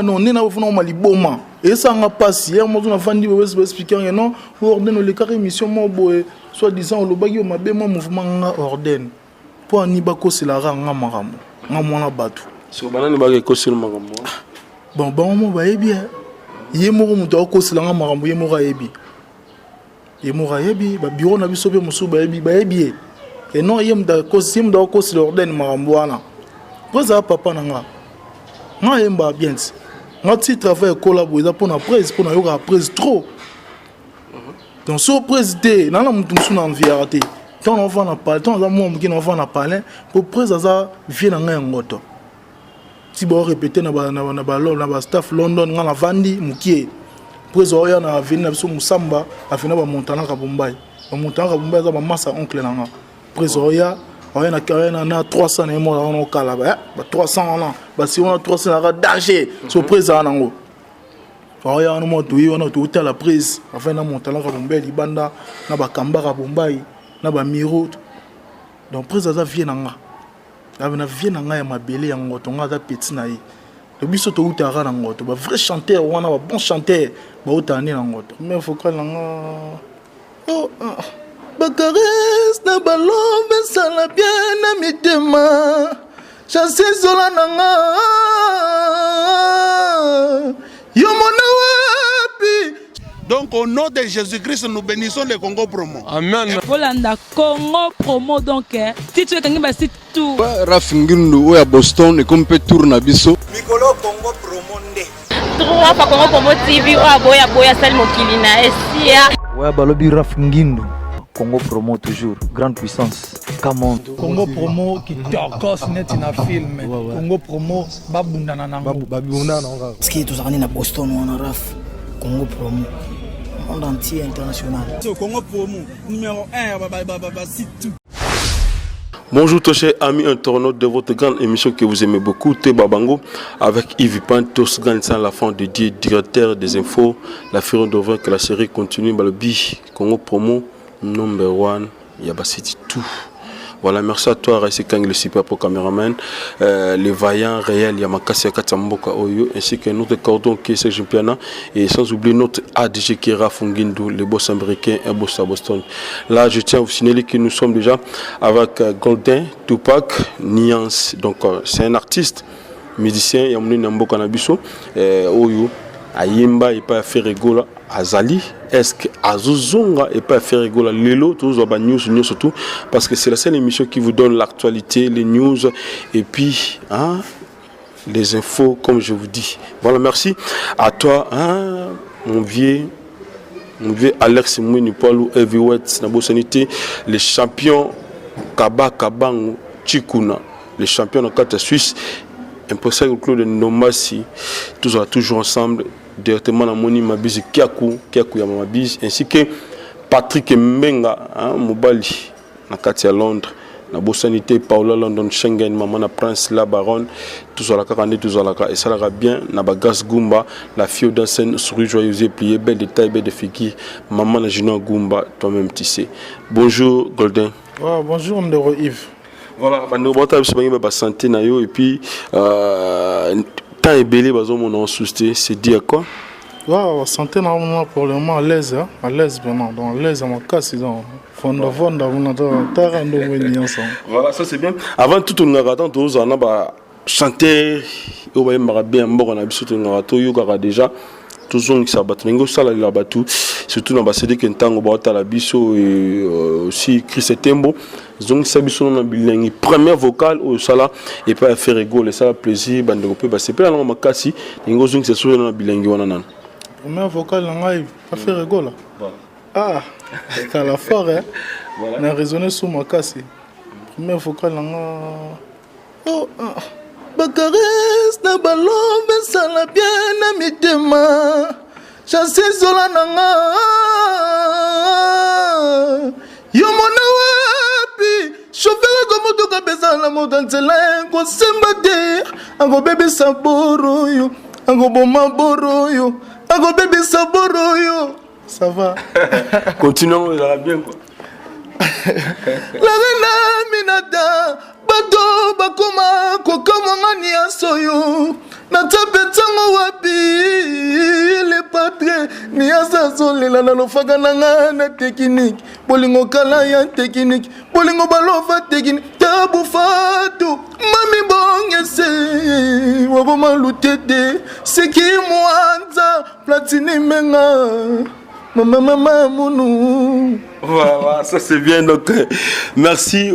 non nena bofuna maliboma esanga passe hier mozo na fandi be expliquer non ordonne le carré mission mo boye soit disant le bagi o mabe mo mouvement nga ordonne pour ani bako c'est la ranga marambo nga mona batu so banani bagi ko c'est le marambo bon mo ba yebi ye mo muto ko c'est la nga marambo ye mo ga yebi ba bureau na biso be musu ba yebi et non ye mda ko sim da ko c'est l'ordonne marambo wana poza papa nanga nga yemba bien notre travail collaborer pour la presse pour la presse trop donc sur presse té na mutu suna enviarté tant on va na parler tant on mo qui on va na parler pour presse ça vient na ngoto si bo répéter na ba staff London nga na vandi mukie presse oya na venir na biso musamba afina ba montana ka Bombay za ba massa oncle na presse oya on a 300 et moi on a 300 on si on a 300 on a danger surprise nango on a no moto on a tout la prise enfin na montana ka Bombay libanda na ba kamba ka Bombay na ba miro donc prise ça vient nanga na vient nanga ya mabele ya ngoto nga za petit na yi le biso to utara na ngoto ba vrai chanteur wana ba bon chanteur ba utani na ngoto mais faut que nanga Bakares na balombe sala bien na mitema Chassi zola nanga Yo mona wapi. Donc au nom de Jésus-Christ nous bénissons le Congo Promo. Amen. Volanda Congo Promo donc si tu es kangi basi tout. Rafingindu oya Boston et comme peut tourner biso. Mikolo Congo Promo nde. Trois fois Congo Promo TV oya boya sal mokili na esia. Oya balobi Rafingindu. Congo Promo toujours, grande puissance. Comment Congo Promo qui torcos net in a film. Congo Promo babunda na nango. Babunda na nango. Ce qui est toujours na Boston on a raf Congo Promo. Monde entier international. Congo Promo numéro 1 site tout. Bonjour tous chers amis internautes de votre grande émission que vous aimez beaucoup, Teba Bango, avec Yves Pantos, Gansan, la fin dédié, directeur des infos. La Furon d'Ouvre que la série continue, Balobi, Congo Promo. Number 1, Yabasiti tout. Voilà, merci à toi, Raïsé Kang, le super pro caméraman, les vaillants réels, Yamakasi Katamboka Oyo, ainsi que notre cordon qui est ce championnat, et sans oublier notre ADG qui est Rafungindu, le boss américain et boss à Boston. Là, je tiens à vous signaler que nous sommes déjà avec Golden, Tupac, Nuance, donc c'est un artiste, musicien, Yamouni Namboka Nabiso, Oyo, Ayimba, et pas faire rigoler. Azali, est-ce que Azuzunga et pas faire rigoler Lelo, tous les news surtout, parce que c'est la seule émission qui vous donne l'actualité, les news et puis les infos, comme je vous dis. Voilà, merci à toi, mon vieux Alex Mouni Paulou Heavyweight, Nabossanité, les champions Kabangu Chikuna, les champions de carte suisse, impossible Claude Nomasi, tous toujours ensemble. Directement dans Moni Mabiz Kiakou ya Mabiz ainsi que Patrick Mbenga Mobali na Katia Londres na Bossanité Paula London Schengen maman na Prince la Baronne tout ça la carane tout ça la et ça la bien na Bagas Gumba la fille d'ancienne souris joyeuse pliée belle de taille belle de figure maman na Junior Gumba toi-même tu sais. Bonjour Golden. Bonjour Ndero Yves. Voilà bando bota biso ba santé na yo et puis tant et belé bazo mon nom sousté c'est dit à quoi? Santé normalement pour le moment à l'aise vraiment donc à l'aise à ma casse donc fonda on a tarando ensemble. Voilà ça c'est bien. Avant tout on a attend tous on a ba chanter au ba mara bien mboko na biso on a to yoga déjà toujours ça batningo ça la batu surtout na ba cédé que ntango ba ta la biso et aussi Chris Tembo donc ça biso na bilingue première vocale au sala et pas faire rigoler ça plaisir bande ko pe c'est pas na makasi ngo zung c'est sur na bilingue wana nan première vocale na pas faire rigoler c'est à la fort voilà na raisonner sur makasi première vocale na Bakares na balombe sala bien na mitema Chassi zola nanga Yo mona wapi Chauffeur ko moto ka besa na moto nzela ko semba de Ango bébé saboro yo Ango boma boro yo Ango bébé saboro yo Ça va. Continuons, ça va bien quoi. La reine minada Bato bakoma kokama ngani asoyo Natapetsango wapi le patre ni asazolela na lofaka nanga na technique bolingo kala ya technique bolingo balova technique tabu fatu mami bongese wabo malutete seki mwanza platini menga Maman mounou. Voilà, ça c'est bien. Donc, merci.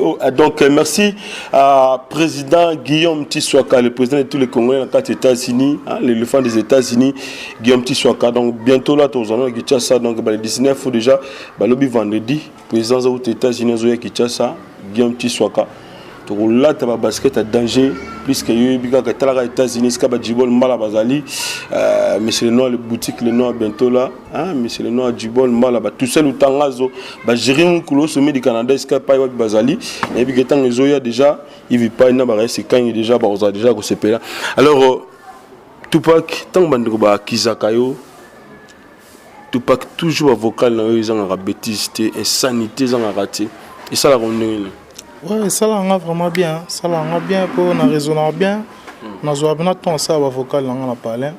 Merci à président Guillaume Tsouaka, le président de tous les Congolais dans les États-Unis, l'éléphant des États-Unis, Guillaume Tsouaka. Donc, bientôt là, tous en Kinshasa. Donc, le 19 faut déjà, le vendredi, président des États-Unis, Kinshasa, Guillaume Tsouaka. Là, tu as basket à danger, puisque il y a les États-Unis, il y a Djibol, Malabazali, mais c'est le nom, les boutiques, le nom bientôt là, mais c'est le nom Djibol, Malabazali, tout seul, le Tangazo, gérer un couloir sommet du Canada, il y a pas Bazali, et puis quand les Zoya déjà, il vit pas, il n'a c'est quand il est déjà, déjà, qu'on se paye là. Alors, Tupac, tant que Kizakayo, Tupac toujours vocal dans les gens bêtise, insanité, ils ont raté, et ça la renommée. Ouais, ça l'a vraiment bien. Ça l'a bien pour na raisonner bien. Na joie bien ton ça va vocal là on a parlé.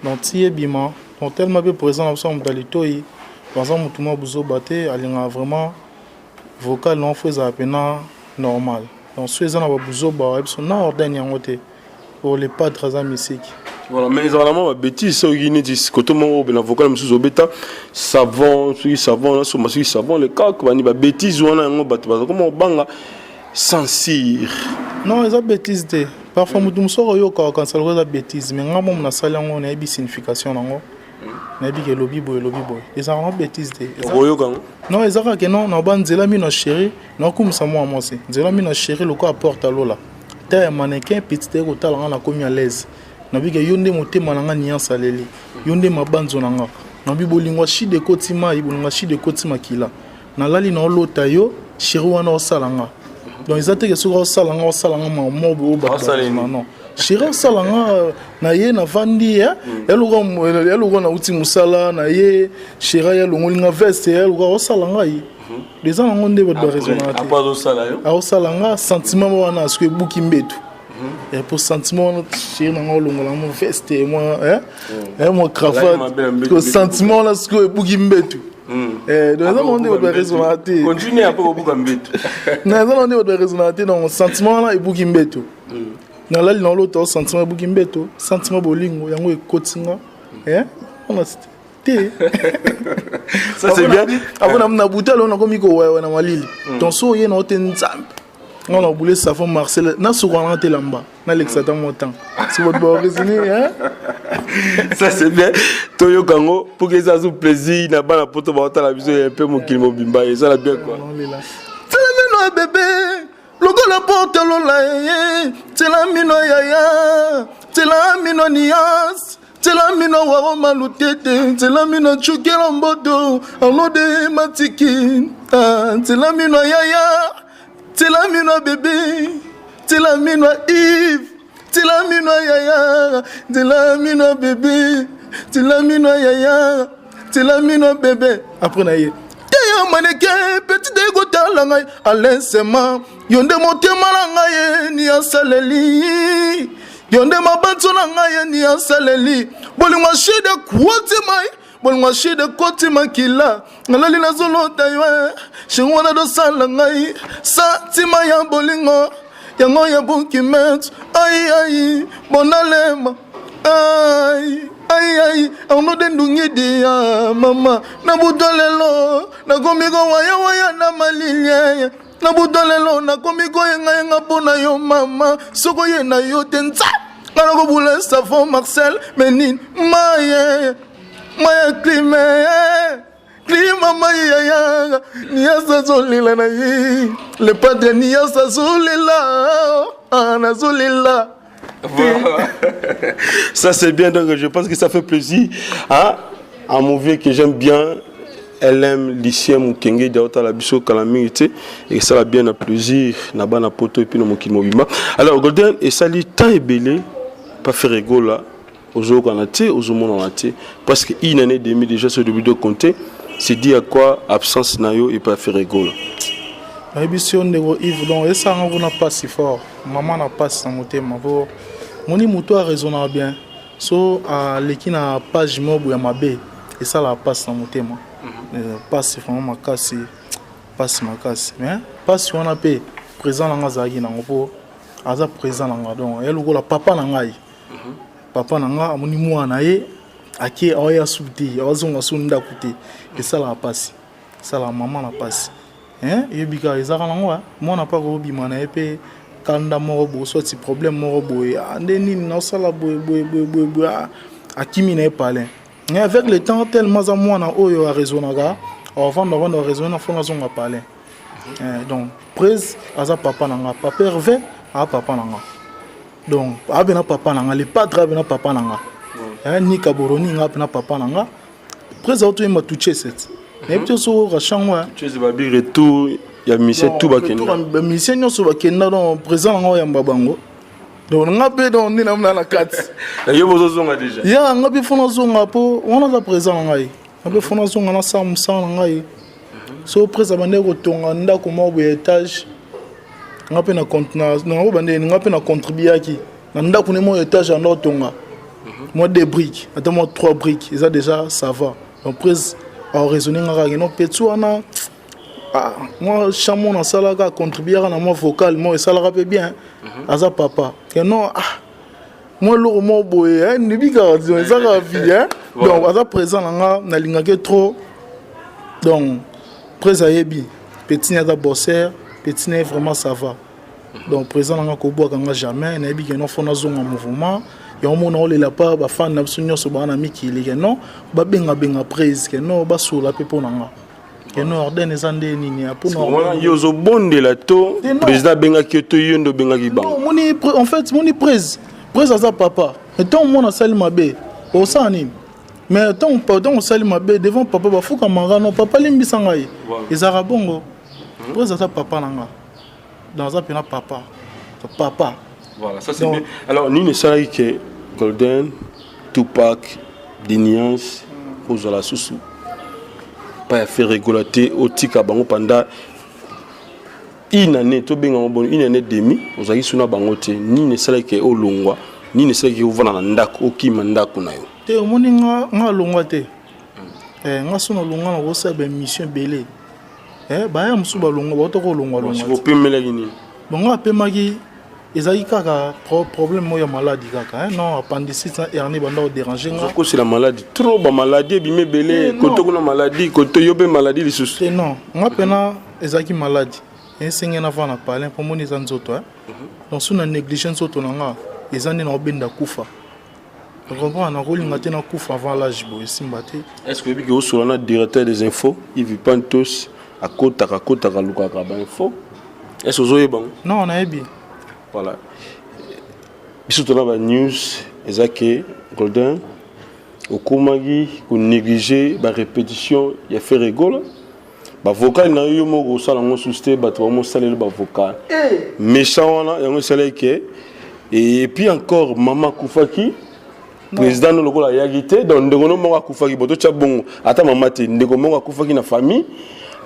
Donc si bima, donc tellement bien présent ensemble dans les toits. Par exemple tout le monde buzo batté, alinga vraiment vocal non fait ça peine normal. Donc ceux qui ont buzo ba ils sont na ordre yangote pour les pas très musique. Voilà, mais vraiment la bêtise c'est une dit que tout le monde ben vocal monsieur Zobeta savon, celui savon là sur celui savon les cas que ba bêtise on a ngo battu comment banga sans cire. Non, ils ont bêtise de. Parfois mutum soro yo quand ça la bêtise mais ngamo na sala ngo na bi signification ngo. Na bi ke lobby boy. Ils ont vraiment bêtise de. Non, ils ont que non, na banzela mi na chéri, na comme ça moi c'est. Nzela mi na chéri le ko apporte lola. T'as un mannequin petit te ko tala na komi à l'aise. Nabika yonde motema nanga niansa leli yonde mabanzo nanga nabi bolingo shi de kotima ibolingo shi de kotima kila na lali na lota yo chéri wana osalanga donc izate ke suka osalanga mamobo ba non chéri osalanga na ye na vandi ya elugo na uti musala na ye chéri ya longolinga veste ya elugo osalanga yi les gens ont des raisonnements à part osala yo osalanga sentiment wana asko buki mbetu. Et pour sentiment, je mon veste et moi, mon cravate, le sentiment là, ce que vous m'embêtez. Donc, on est raisonnable. Continuez après vous m'embêtez. On est raisonnable dans mon sentiment là et vous m'embêtez. Dans la dans l'autre sentiment vous m'embêtez. Sentiment bolingo, yango e kotinga. On a cité. Ça c'est bien. Avant na bouteille on a comme iko ouais na malili. Donc so yé na otenza. On a boulé Safon Marcel, na souvent lamba, na l'exatant montant. C'est votre bon résumé, hein? Ça c'est bien. Toyo Kango, pour que ça soit plaisir, n'a pas la poto ba la vision un peu mon kilmo bimba et ça la bien quoi. C'est la mino bébé, le go la porte lola, c'est la mino yaya, c'est la mino nias. C'est la mino waro malutete, c'est la mino chukela mbodo, alode matiki, c'est la mino yaya. C'est la mino bébé, c'est la mino Yves, c'est la mino yaya, c'est la mino bébé, c'est la mino yaya, c'est la mino bébé. Après naïe. T'es un mannequin, petit dégoûtant langaï, à l'insement, yonde monte malangaï, ni en saleli, yonde ma banso langaï, ni en saleli, boli ma chie de quoi maï. Bon moi chez de côté makila ngalali na zolo taywa shingwana do salangai satima ya bolingo yango ya bukimet ai bonalema ai ono de ndungi dia mama na budolelo na gomigo waya na malilia na budolelo na gomigo yenga pona yo mama soko ye na yo tenza ngana ko bule Safon Marcel menin maye Maya clima maya niasa zolila na yi le padre niasa zolila ana zolila. Ça c'est bien donc je pense que ça fait plaisir à mon vieux que j'aime bien. Elle aime l'icien Mukenge d'Aota la biso calamité et ça a bien à plaisir na bana poto et puis no mokimo bima. Alors Golden et sali tant et belé pas faire rigolo là. Parce qu'il en est demi déjà sur le but de compter, c'est dit à quoi absence nayo et pas faire rigolo. La émission de Yves donc et ça on n'a pas si fort. Maman n'a pas si monté ma moni moto a raisonné bien so aleki na page moko ya mabe et ça la passe na motema passe vraiment makasi passe makasi mais passe wana pe présent na ngazaki na ngopo aza présent na ngadon et lokola papa na ngai papa na nga amoni mwana ye ake oya subti ozonga sunda kuti et ça la passe ça la maman la passe hein et bika ezaka na ngwa mwana pa ko bima na pe kanda moko bo sorti problème moko boye ndeni na sala boye akimi na palin mais avec le temps tellement za mwana oyo a raisonnaga avant de raisonner fona zonga palin donc prise aza papa na nga papa Hervé a papa na nga donc abena papa na nga le padre abena papa na nga ni kaboroni nga abena papa na nga prise auto ima toucher cette mais plutôt so rachangwa tu es babi retour ya mission tout bakenda mission nyonso bakenda donc présent nga ya mbabango donc nga pe donc ni na na kati yo bozo zonga déjà ya nga pe fona zonga po on a présent ngai nga pe fona zonga na sa musana ngai so présent bande ko tonga ndako mo bo étage nga pe na contenance non bande nga pe na contribuer ki na ndako ne mo étage en tonga moi des briques attends moi 3 briques et ça déjà ça va donc prise en raisonner nga non petu ana moi chamon na sala ka contribuer na moi vocal moi ça la rappelle bien aza papa que non moi le mo boye ni bika ça la vie hein donc aza présent na lingake trop donc présent yebi petit na bosser petit na vraiment ça va donc présent na ko boka nga jamais na yebi que non fona zonga mouvement ya omona ole la pa ba fan na sunyo so bana mikili que non ba benga prise que non ba sula pe pona nga que non ordre les andé nini pour non yozo bonde la to président benga kioto yondo benga ki bang moni en fait moni prise aza papa et tant mona sali mabe o sani mais tant pardon sali mabe devant papa ba fuka manga non papa limbisa ngai ezara bongo prise aza papa nanga dans un pena papa voilà ça c'est bien alors ni ne savait que Golden Tupac Dinians pour la sousou pas faire régulater au tika bango pendant une année to benga bon une année demi ozaki suna bango te ni ne savait que au longwa ni ne savait que ovana na ndako okima ndako na yo te omoni nga longwa te nga suna longwa na wosa ba mission belé ba ya musu ba longwa ba to ko longwa vous pouvez me lagini bon nga pemaki ezali kaka problème moya maladie kaka non appendicite na hernie banda o déranger nga ko c'est la maladie trop ba maladie bimé belé koto kuna maladie koto yobe maladie lisusu non nga pena ezaki maladie ensenga na vana parler pour moni za nzoto donc suna négligence auto nanga ezandi na obenda kufa comprendre na rolinga te na kufa avant l'âge bo esimba te est-ce que bi ko solo na directeur des infos Yves Pantos à kota luka ka ba info est-ce que zoye bon non na ebi voilà surtout dans la news ezake Golden okomagi ko négliger ba répétition ya fait rigolo ba vocal na yo moko sala ngo susté ba to mo salé ba vocal méchant wana yango salé que et puis encore maman Koufaki président no lokola yagité donc ndegono mo Koufaki boto chabongo ata mama te ndeko mo Koufaki na famille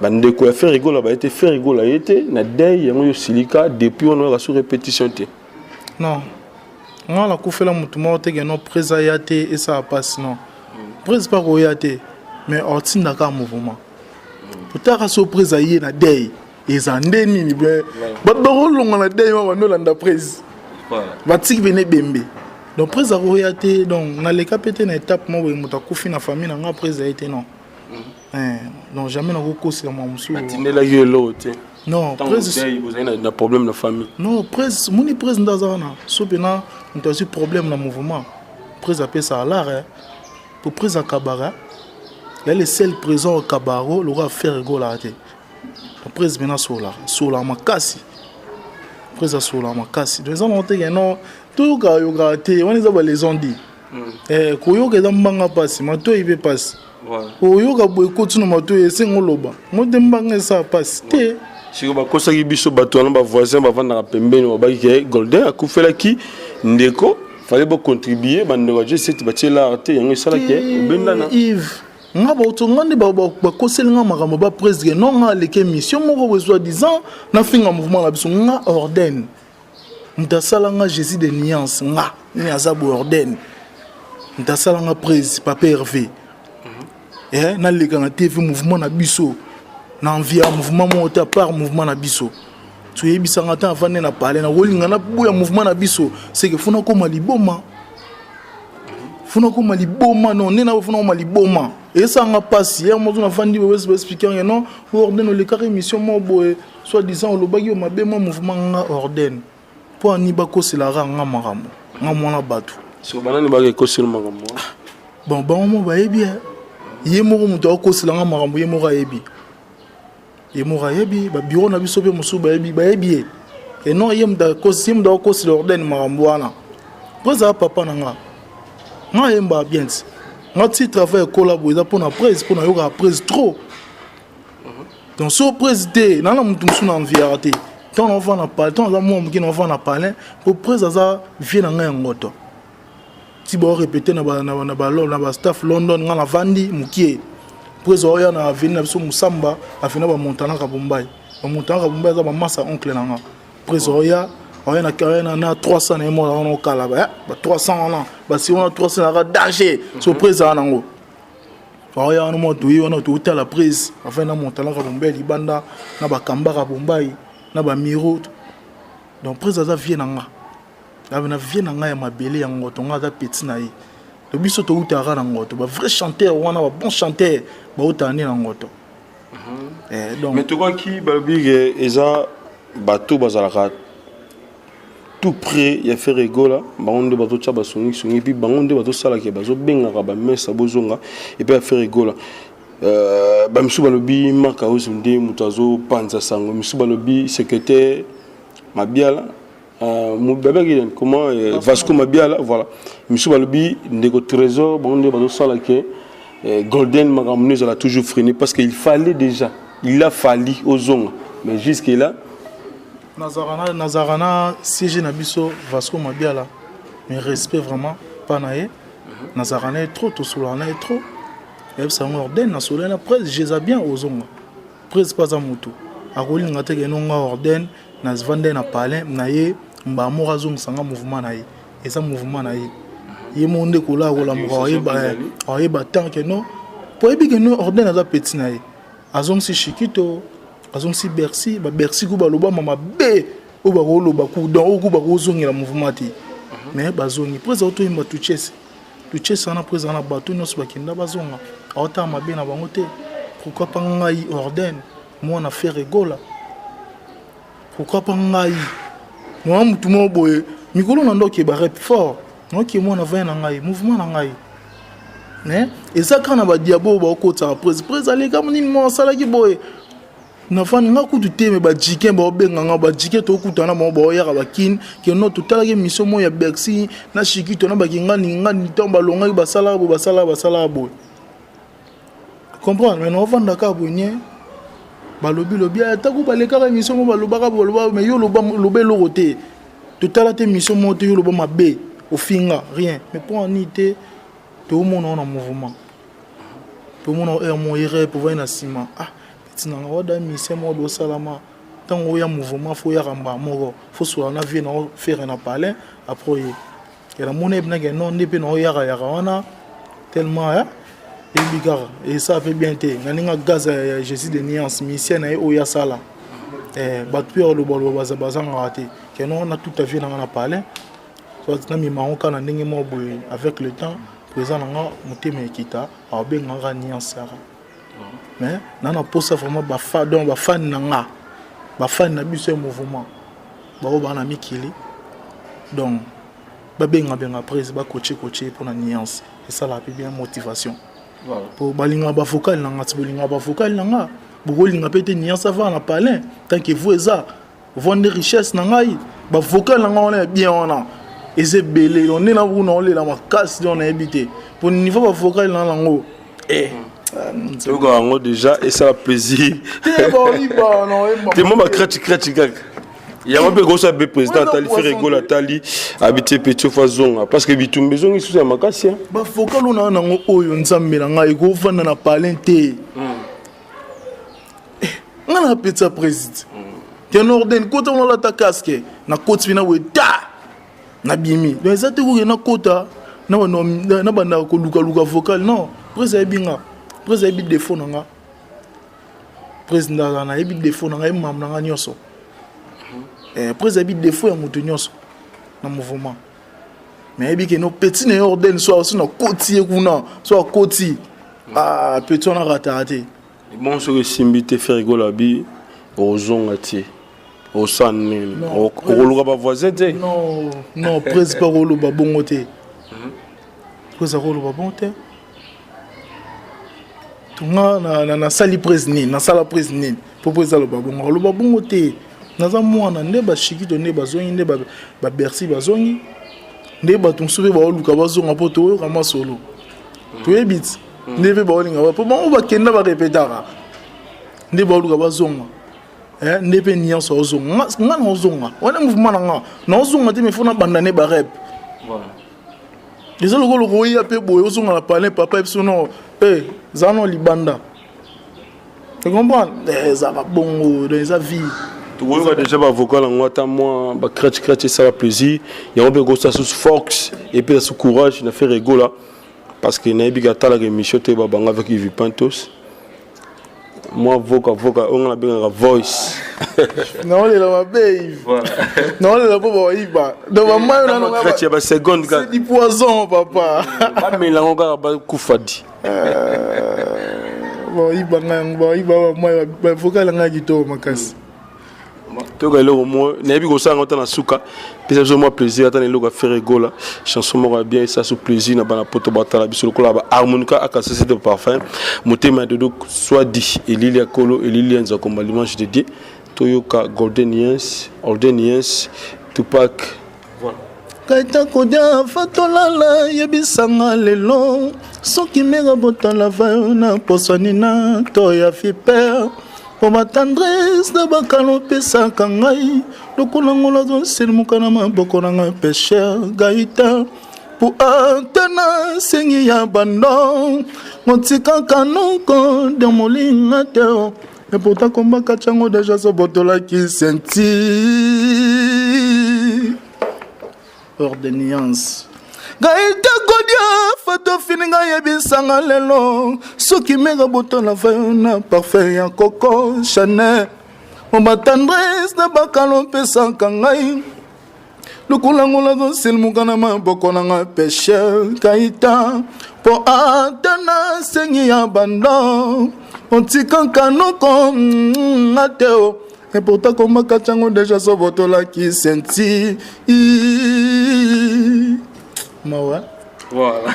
bande ko faire rigolo ba été fait rigolo été na deuil yango yo silika depuis on a sur répétition te non on la koufela mutu mo te que non presa yate et ça passe non presa pas ko yate mais otinda ka mouvement peut-être surprise aye na deuil et zande nini ba rolonga na deuil ma no landa presa ba tiki bene bembe donc presa ko yate donc na le capete na étape mo mutu akufi na famille na nga presa yate non non jamais na kokosi la mamusu atindela yelo te non presse vous avez un problème de famille non presse moni presse ndazana sopena on a problème na mouvement presse appelle ça à l'art pour presse à Kabara il y a les seuls présents au Kabaro l'aura faire rigolate la presse maintenant sur la makasi presse sur la makasi les gens ont dit non tout ka yo graté on les ont dit koyoka za mbanga passe mato ibe passe oyoka boye kotuna mato esengo loba mode mbanga ça passe te siko bakosaki biso bato wana ba voisin bavanda pembeni babaki ke Golden akufelaki ndeko fallait ba contribuer bandeko je sais batie la arte yango sala ke obendana Yves nga ba otongande ba koselinga makambo ba presque non nga leke mission moko besoin disant na finga mouvement na biso nga ordenne Ntasalanga Jésus de nuance nga ni azabu ordenne. Ntasalanga prise papa Hervé. Na leka na TV mouvement na biso. Na envia mouvement monta par mouvement na biso. Tu yebisanga ta avant na parler na rolinga na boya mouvement na biso, c'est que funa ko maliboma. Funa ko maliboma non, nena funa ko maliboma. Et ça nga passe hier moi na fandi we expliquer non, ordenne le carré mission mo boy, soit disant le bagi o mabe mo mouvement nga ordenne. Po ani bako c'est la ranga marambo. Nga mona batu. So banani bagi ko c'est le marambo. Bon mo ba bien. Ye mo muto ko c'est la nga marambo ye mo ga yebi. Ye mo ga yebi ba bureau na biso pe musu ba yebi. Et non yem da ko sim da ko c'est l'ordenne marambo wana. Poza papa nanga. Nga yemba bien. Nga ti travail collaborer pour na presse pour na yoka presse trop. Donc so presse te na mutu musu na enviarate. Tant on va na parler, tant on va na parler pour presse ça vient na ngoto. Si bon répéter na ba staff London nga na vandi mukie. Presse oya na venir na biso musamba afina ba montana ka Bombay. Ba montana ka Bombay za ba massa oncle na nga. Presse oya na 300 na mo na kala ba 300 na ba si on a 300 na danger so presse na ngo. Oya no mo tuyi on to hotel la presse afina montana ka Bombay libanda na ba kamba ka Bombay. Na ba miro donc presse ça vient nga na vient nga ya mabele ya ngoto nga za petit na yi to biso to utara na ngoto ba vrai chanteur wana ba bon chanteur ba utani na ngoto donc mais to quoi qui balbi eza bato bazalaka tout près ya faire rigola bangonde bato tcha basongi puis bangonde bato sala ke bazo benga ka ba mesa bozonga et puis faire rigola Bamsou Balobi, Makaos, Moutazo, Panza Sango, Moussou Balobi, secrétaire Mabiala, comment Vasco Mabiala, voilà. Moussou Balobi, Nego Trésor, Bonde Bado Salake, Golden Magamunez, elle a toujours freiné parce qu'il fallait déjà, il a fallu aux ongles, mais jusque-là. Nazarana, si j'ai Nabiso, Vasco Mabiala, mais respect vraiment, pas naé. Nazarana est trop, tout Soulana est trop. Ça ordonne na soleil na presse je les bien aux ongles presse pas à moto a rolling ngate ke no ordonne na zvande na palin na ye mba mo razong sanga mouvement na ye et ça mouvement na ye monde ko la mo ba tant que non pour ebi que no ordonne za petit na ye azong si Chiquito azong si Bercy ba Bercy ko ba loba mama be o ba ko loba ku don ko ba ko zongela mouvement ti mais ba zongi presse auto imba tu chesse na présent na bato nyonso bakenda bazonga aota mabe na bango te pourquoi pas ngai ordenne moi na faire rigola pourquoi pas ngai moi mutu mo boye mikolo na ndoki ba rep fort noki moi na va na ngai mouvement na ngai mais eza kana ba diabo ba okota presse ale comme ni mo sala ki boye na fani nga kutu te me ba jiken ba obenga nga ba jiken to kutana mo ba oyaka ba kin ke no to tala ke mission mo ya Bercy na Chiquito na ba kinga ni tomba longa ba sala bo comprendre mais no vanda ka bonye ba lobi ta ku ba le ka mission mo ba lobaka mais yo lobe lo roté to tala te mission mo te yo loba mabe au finga rien mais pour en ité to mo na mouvement to mo na mo ire pour voir na ciment tinanga oda mission mo do salama tango ya mouvement fo ya ramba moko fo so na vie na faire na parler après et la monnaie na que non ndepé no ya wana tellement et bigara et ça fait bien té nganinga gaz ya Jésus de nuance mission na o ya sala batpuer le bolo bazanga raté que non on a tout à vie na parler soit na mi maoka na ndenge mo boy avec le temps présent nga motema ekita a benga nuance sara mais nana posa vraiment ba fan nanga ba fan na biso mouvement ba o bana mikili donc ba benga prise ba coacher pour la nuance et ça la bien motivation voilà pour balinga ba vocal nanga tibolinga ba vocal nanga bolinga pete nuance va na parler tant que vous ça vendre richesse nanga ba vocal nanga on est bien on a et c'est belé on est là où on est là ma casse on a habité pour niveau ba vocal nanga ngo déjà et ça a plaisir. T'es moi ma critique. Il y a un peu gros be président tali fait rigoler tali habiter petit façon parce que bitumbe zongi sous ma casse. Ba focal on na ngo oyo nzambe na ngai ko vanda na palente. Ngana petit président. T'es ordonne quand on la ta casque. na koti na weta na bimi donc ça te ko na kota na banda ko luka vocal non presa binga presa bi défaut nga président na bi défaut nga mam na nyoso presa bi défaut ya mutu nyoso na mouvement mais bi que no petit ne ordre soit aussi na koti kuna soit koti petit on a raté bon sur simbité faire rigoler bi ozonga ti au san au ba voisin te non presque pas rolo ba bongo te presque rolo ba bongo te tunga na sali president na sala president pour président ba bongo rolo ba bongo te naza mwana nde ba shikito nde bazongi nde ba Bercy bazongi nde ba tumsupe ba oluka bazonga po to kama solo to ebit nde be ba olinga ba po ba kenda ba répétara nde ba oluka bazonga nde pe nyonso ozonga nga na ozonga wana mouvement nga na ozonga te me fona bandane ba rep voilà les autres le roya pe boy ozonga la parler papa episono zano libanda tu comprends ça va bongo dans sa vie tu vois déjà ba vocal en moi moi ba crête ça va plaisir il y a un peu ça sous force et puis sous courage na fait rigola parce que na bigata la émission te ba banga avec Yves Pantos. Moi, vocal, on a bien la voice. Non, il a ma babe. Non, il a pas Iba. Donc, maman, c'est du poison, papa. Mais là, on va Koufadi. Bon, Iba, moi, vocal, on a dit tout, ma casse. Tu as au moins, n'ai pas ça en souka. Puis ça moi plaisir, attends les logs faire rigoler. Chanson moi bien ça sous plaisir na bana poto batala biso ko la harmonica aka société de parfum. Motema de donc soit dit et Lilia Kolo et Lilia Nzako l'image de Dieu. Toyoka Golden Yes, Tupac. Voilà. Kaita kodia fatolala yebisanga lelo soki mera botala vaona posonina toya fiper. Pour ma tendresse de bakalo pesa kangai lokolangola zo selmukana mabokolanga pécheur gaïta pour antena sengi ya bando motika kanoko de molinga teo et pourtant komba kachango déjà so botola ki senti ordonnance gaïta godia fato fininga yebisanga lelo soki mega botola vaina parfait ya coco Chanel on ma tendresse de bakalo pesa kangai lukulangola zo silmukana maboko nanga pécheur gaïta po atana sengi ya bando on tika kanoko ateo et pourtant komba kachango déjà so botola ki senti Mawa. Voilà.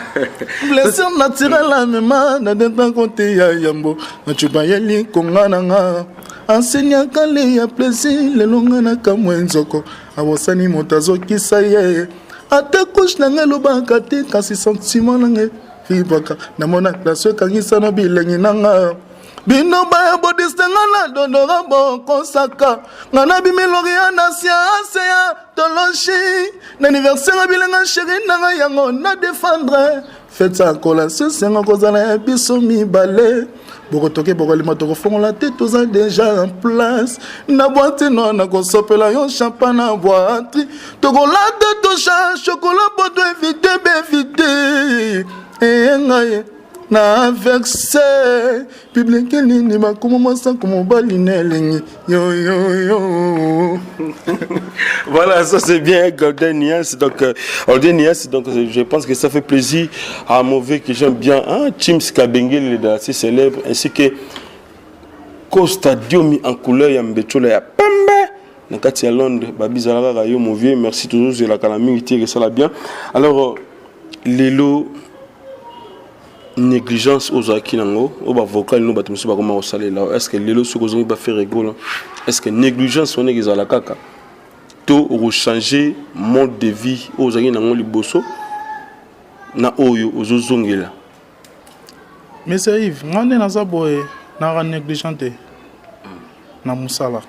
Blessure naturelle même na denta côté ya yambo na chupa yeli kongananga enseigne kale ya plaisir le longa na kamwenzoko awosani motazo kisaye ate couche na ngelo bakati kasi sentiment nanga fibaka na mona classe kangisa na bilengi nanga bino ba bodistanga na dondora bo konsaka ngana bimeloria na science ya toloshi l'anniversaire bilenga chéri nanga yango na défendre faites ça kola ce senga kozala biso mi balé bokotoke bokolima tokofongola te toza déjà en place na boîte non na kosopela yo champagne na boîte tokolata tosha chocolat poto éviter ngai na vexé public ni ma comment ça comme balineleng yo voilà ça c'est bien Golden Yes donc je pense que ça fait plaisir à mauvais que j'aime bien Chims Kabengele est assez célèbre ainsi que Costa Diomi en couleur ya mbechola ya pembe na kati ya Londres babizala ka yo mauvais merci toujours de la calamité que ça la bien alors lelo négligence aux akinango au ba vocal no batumsu ba koma osalela est-ce que lelo sokozongi ba faire rigolo est-ce que négligence on est ezala kaka to rechanger mode de vie aux akinango liboso na oyo ozozongela mais c'est Yves ngane na zaboye na négligente na musala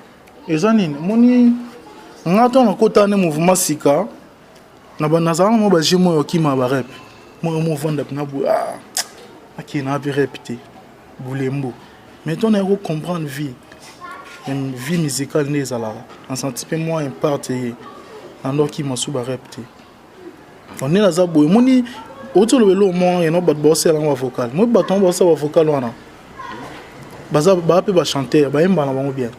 ezanini moni ngato na kota ne mouvement sika na banazala mo ba jimo yo kima ba rep mo vanda na bu qui n'a pas répété Boulembo mais on a comprendre vie musicale n'est là un sentiment moins parti andoki masuba repte on est là za boy moni auto le lo mon et no bat bosser la vocal moi baton bosser la vocal wana baza ba pe ba chanter ba yemba na bango bien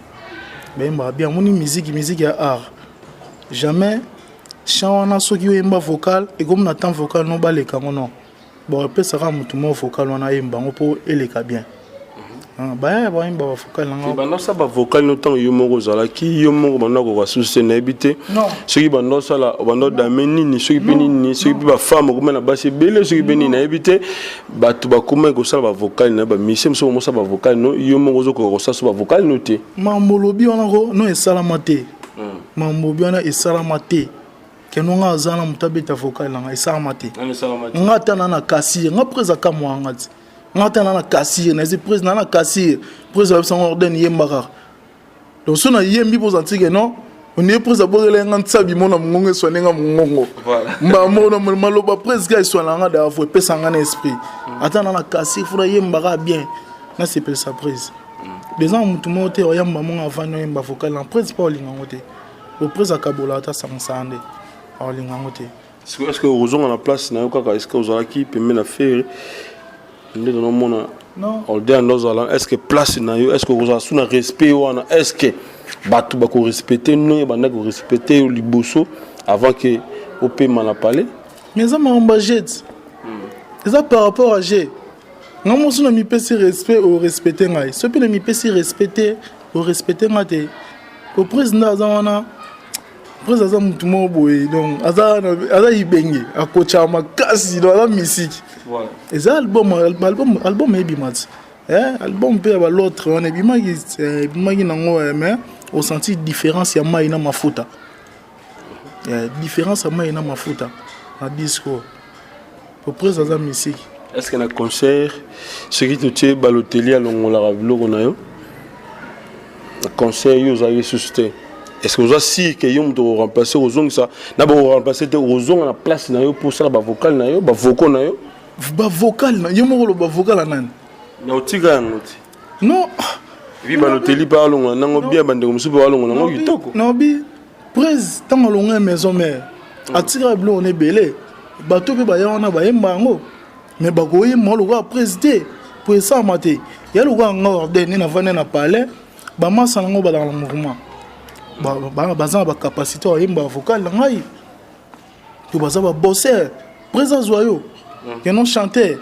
ba yemba bien moni musique ya art jamais chant wana soki yemba vocal et comme na temps vocal no ba le kango non bon pe sera mutu mo vocal wana yemba ngo po eleka bien ba yemba vocal nga banda sa ba vocal no temps yo moko zala ki yo moko banda ko souci na habité soki banda sala banda dameni ni soki peni ni soki ba femme ko na ba se belé soki peni na habité ba tu ba comment ko sala ba vocal na ba mission so mo sa ba vocal no yo moko zo ko sa so ba vocal no te mamolobi wana ko no esalamate mamolobi wana esalamate kenonga azana mutabeta vocal nga esalamate ngata na kasi nga preza ka mo ngati ngata na kasi na zi preza na kasi preza sans ordre yembaka donc sona yembi pour antique non on est preza bogele ngantsa bi mona mungongo sonenga mungongo mba mona maloba preza isona nga da vo pesa nga na esprit atana na kasi fura yembaka bien na c'est pour sa prise des gens mutu mote oyamba monga avant no yemba vocal en preza pas linga ngote au preza kabola ta sansande en linga ngote est-ce que aux on a place na yoka est-ce que aux aki peut na faire nous dans mon non on dit nos allant est-ce que place na yo est-ce que vous avez un respect wana est-ce que batu ba ko respecter non ba na ko respecter au liboso avant que au paiement la parler mais ça m'a embêté ça par rapport à G non moi suna mi pesi respect au respecter ngai ce pe mi pesi respecter au respecter ngate au président wana président mutu mo boy donc aza ibenge akocha makasi do la musique voilà et ça album ebimat album pe ba l'autre on ebimaki nango mais au senti différence ya mai na mafuta différence ya mai na mafuta na disco pour président musique est-ce que na concert ce qui te Balotelli à longola biloko na yo concert yo za suscité. Est-ce que vous avez si que vous devez remplacer aux ongles ça n'a pas remplacer aux ongles à la place na yo pour ça ba vocal na yo ba vocal na yo ba vocal na yo mo ba vocal na nan na otiga ngoti non vi Balotelli pa longa nango bien bande comme super longa nango kitoko non bi presse tant longa maison mère atira blo on est belé bato pe ba yana ba yemba ngo mais ba ko yemba lo ko président pour ça maté ya lo ko ngorde ni na vane na palais ba masa ngo ba dans le mouvement bazan ba capacité à yemba vocal ngai to baza ba bosser présence joyeux que non chanter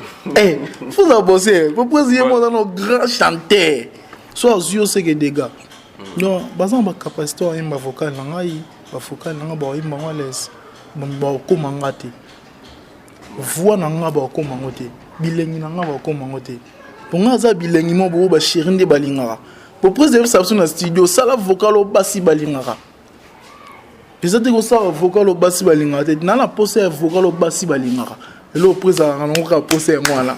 faut la bosser pour président moi dans nos grands chanteurs soit yeux c'est que des gars non bazan ba capacité à yemba vocal ngai ba vocal ngai ba yemba ngales ba ko mangate voix nanga ba ko mangote bilengi nanga ba ko mangote pour ngaza bilengi mo bo ba chirinde balingara pour préserver ça sur le studio ça la vocal au bassi balingara les autres ça vocal au bassi balingara dans la poser vocal au bassi balingara et le président on va poser moi là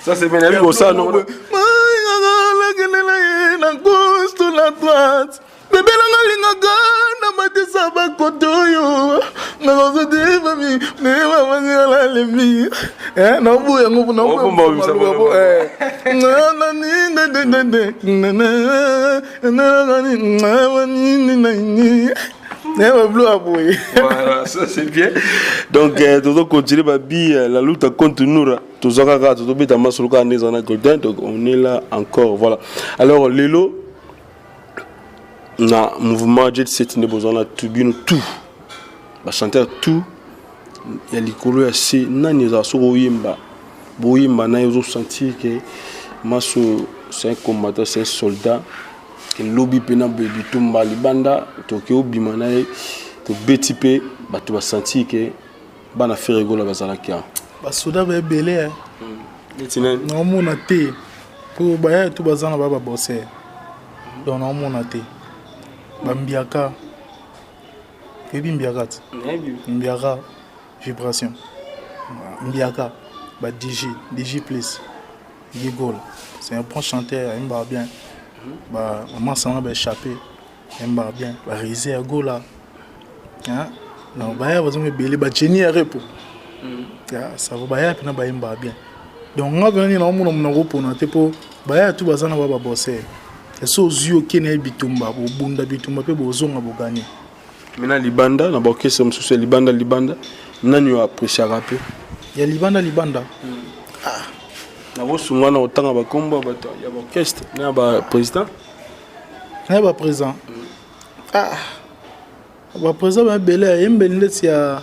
ça c'est bien ami ça non la gauche to la droite bébé la linga na matesa ba kotoyo na kozode fami ne mama la lemi na bu yango na bu na voilà, ça c'est bien. Donc, tout continuer la lutte contre nous. Donc, on est là encore. Voilà. Alors, Lelo, na mouvement Jet Set ne besoin de tout. Ba chanter tout. Il y a l'écolo assez. Nani za so yimba. Boyimba na yo sentir que Maso c'est un combattant, c'est un soldat. Que lobby pena bebi tumba libanda tokyo bimana to betipe ba to sentir que bana faire rigola bazala kia ba soda ba belé non mon até pour ba to bazana ba bosser donc non mon até ba mbiaka kebi mbiaka vibration mbiaka ba DJ plus Gigol c'est un bon chanteur il va bien bah maman ça va échapper il va bien ba réaliser à gola hein non ba ya bazome belé ba Jenny à repo ça va ba ya pina ba imba bien donc on va venir na mo na groupe na tepo ba ya tout bazana ba bosser et so zio kene bitumba bo bunda bitumba pe bo zonga bo gagner Maintenant libanda na orchestre msusu libanda nani yo apprécier rapper ya libanda na bosunga na otanga bakomba bato ya orchestre na ba président ba président ba bela yembeli ndeti ya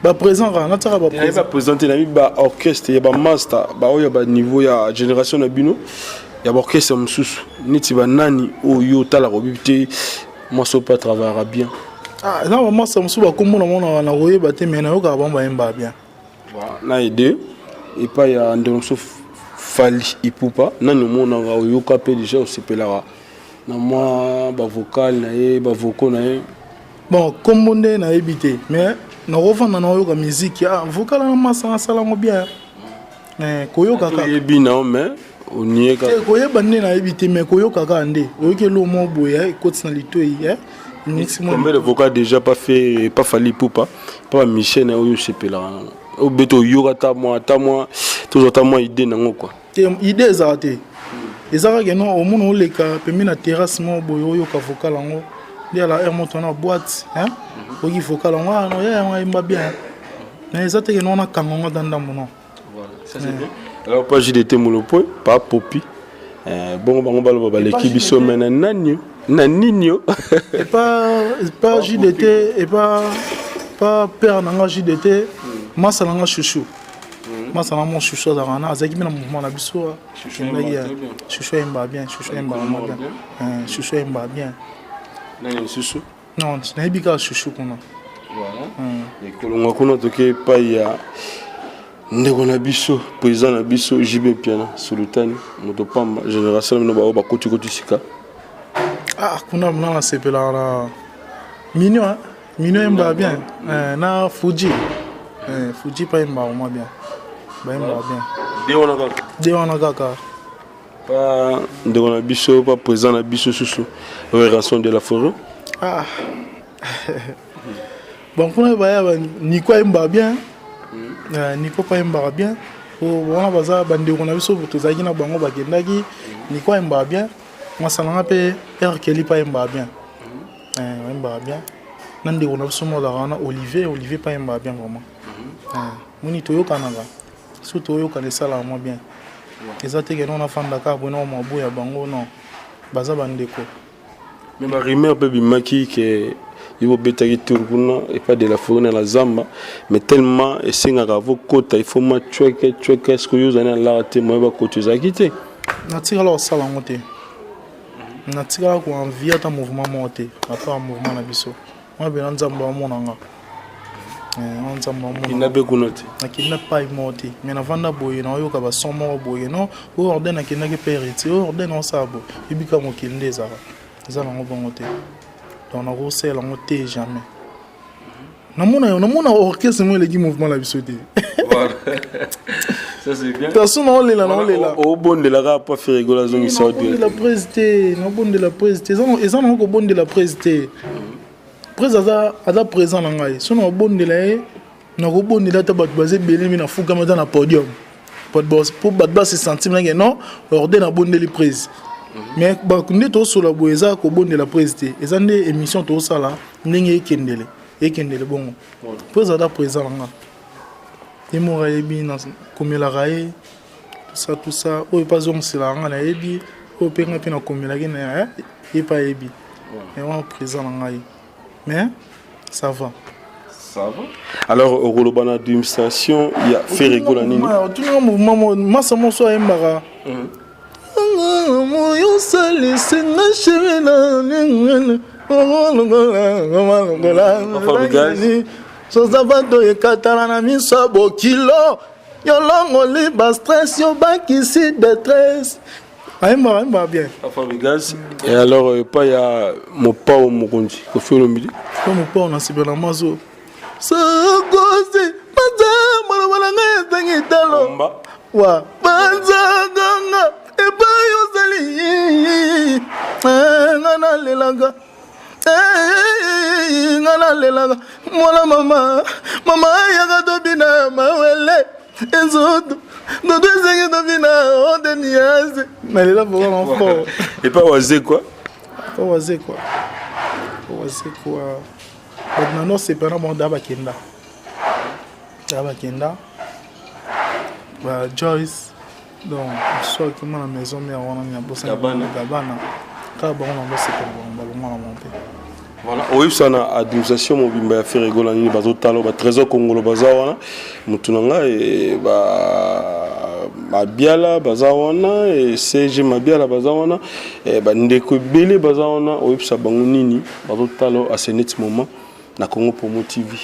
ba président na tsaka ba président présenter na ba orchestre ya ba master ba oyo ba niveau ya génération na bino ya ba orchestre msusu niti ba nani oyo tala ko bibité moi so pas travaillera bien na ba master msusu ba kombo na mona na koyeba te mais na yo ka ba yemba bien na idée et pas ya ndonso fali ipupa nani mona oyo ka pe déjà osepelaka na moi ba vocal na ye ba vocaux na ye bon kombo nde na ebité mais na rofanda na oyoka musique vocal na masa sala ngo bien koyoka ka yebi na mais onieka koyeba nde na ebité mais koyoka ka nde oyoke lo mo boya ekoti na litoi combien de vocaux déjà pas fali ipupa pas Michel na oyo sepelaka au beto yoga ta moi toujours ta moi idée nango quoi idée ezate ezaka ke non omona oleka pembe na terrasse mo boyo yoka vocal ngo dia la moto na boîte oki vocal ngo no ya imba bien mais ezate ke non na kangongo danda mono voilà ça c'est bien alors pas JDT molopo pas popi bon bango balo ba l'équipe biso mena naninyo et pas JDT et pas père nanga JDT masa nanga chouchou masa nanga mon chouchou da rana azaki na mouvement na biso chouchou imba bien chouchou imba bien nani chouchou non na ebika chouchou kuna voilà et kolonga kuna toke pa ya ndeko na biso président na biso JB Piana Sultani moto pamba génération no ba koti sika kuna mna sepela na mignon imba bien na Fuji pas imba vraiment bien ba imba bien de wana kaka pas ndeko na biso pas président na biso susu relation de la forêt bon kuna ba Nico imba bien Nico pas imba bien wana baza bandeko na biso tozaki na bango bakendaki Nico imba bien masalanga pe R Kelly pas imba bien imba bien nande on a somo la rana Olivier pas imba bien vraiment moni toyoka nanga surtout toyoka de sala moi bien ezate ke non afanda ka bona mo boya bango non baza bandeko mais ba rumeur pe bimaki ke il betaki turguna et pas de la forêt la zamba mais tellement et singa ravo kota il faut ma chweke est-ce que vous allez la te moi ba kote zakite na tira la sala ngote na tira ko envie ta mouvement monté après mouvement na biso moi bien nzamba monanga on nzamba monanga ina be kunote na kina pas monté mais na vanda boye na yo ka ba somo boye non o ordre na kina ke périté o ordre na sabo ibika mo kilinde za ngo bongote on a rosé la montée jamais namona orchestre moi les mouvement la biso voilà ça c'est bien personne on est là au bon de la rap pas faire rigoler zone ça de la présidente no bon de la présidente ils ont ko bon de la présidente président ada présent na ngai sono bon de la na ko bon de la tabat basé belé na fuka mata na podium pour batba se sentir non ordre na bon de la présidente mais bakunde to so la boeza ko bon de la présidente eza nde émission to sala ndenge ekendele bongo président présent nga imora yebi na komela rae tout ça o pas zong sila nga na yebi o penga pena komela ke na e pa yebi et on présent nga mais ça va alors au Rolobana d'administration il y a fait rigoler nini tout le mouvement massa mo so embara mo yo sale senga chemena ngene sozabato ekatala na miso bokilo yolongo liba stress yo bakisi détresse aimba bien et alors pas ya mopao mokonzi ko felo midi ko mopao na sibela mazo sagosi maza mala ngai tangi talo wa banza ganga eba yo sali ngana lelanga ngana lelanga mola mama yaga dobina mawele enzodo dodo zengi dobina onde niaze nalela vraiment enfant et pas oser quoi pas oser quoi maintenant c'est pendant mon d'abakenda Joyce donc soit que moi la maison mais on a bossé Gabana car bon on va se faire voilà oui ça na administration mobimba ya faire rigola ni bazo talo ba trésor congolo bazawana mutunanga e ba biala bazawana et CG mabiala bazawana e ba ndeko belé bazawana oui ça bango nini bazo talo à ce net moment na Congo Promo TV.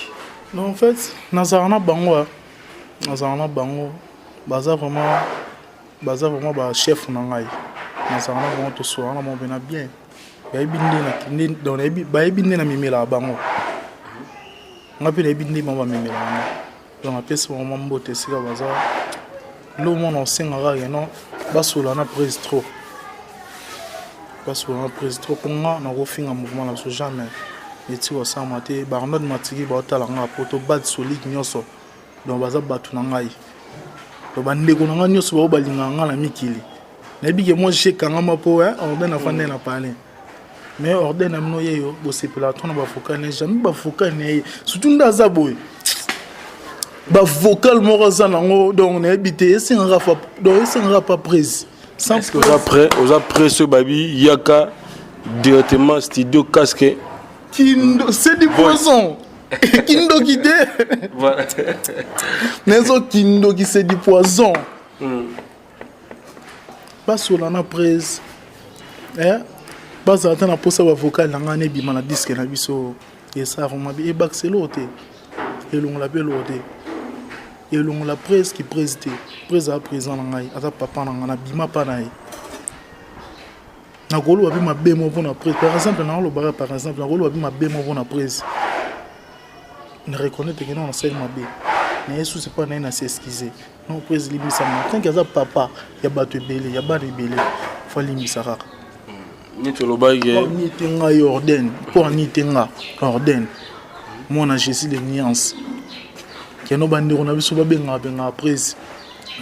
Non en fait nazarana bango baza vraiment ba chef na ngai nazarana bango to so na mo bena bien bayebi na mimela bango ngapi na bindi mama mimela donc apesi mama mbote sika baza lo mona osengaka yeno basola na prise trop ponga na kofinga mouvement na so jamais eti osama te barnod matiki baotala nga poto bad solide nyonso donc baza batu na ngai to bandeko na nga nyonso bao balinga nga na mikili nayebi ke moi jekanga mapo on na fande na parler mais ordre amno yeyo bosepela tona ba vocal ne jamais ba vocal ne surtout ndaza boy ba vocal moroza nango donc na habité singara fa donc singara pas prise sans est-ce que aux après ce baby yaka directement studio casque kindo c'est du poison kindo guidé voilà nezo kindo qui c'est du poison pas sur la prise bas attend pour ça vocal na ne bima na disque na biso et ça vraiment bien baxeloté et l'on l'appelle l'auté et l'on la presse qui présité présent présent na ngai ata papa na bima pa na na golo abi ma bemo pour na presse par exemple na lo bara par exemple na golo abi ma bemo pour na presse ne reconnaître que non on sait ma bé mais yesu c'est pas na s'excuser non presse limisa matin que ça papa ya batu belé ya ba rebelé faut limisa raka ni to lobaye ni tenga Jordan pour ni tenga Jordan mon Jésus de nuance que no bandi on a vu soba benga prise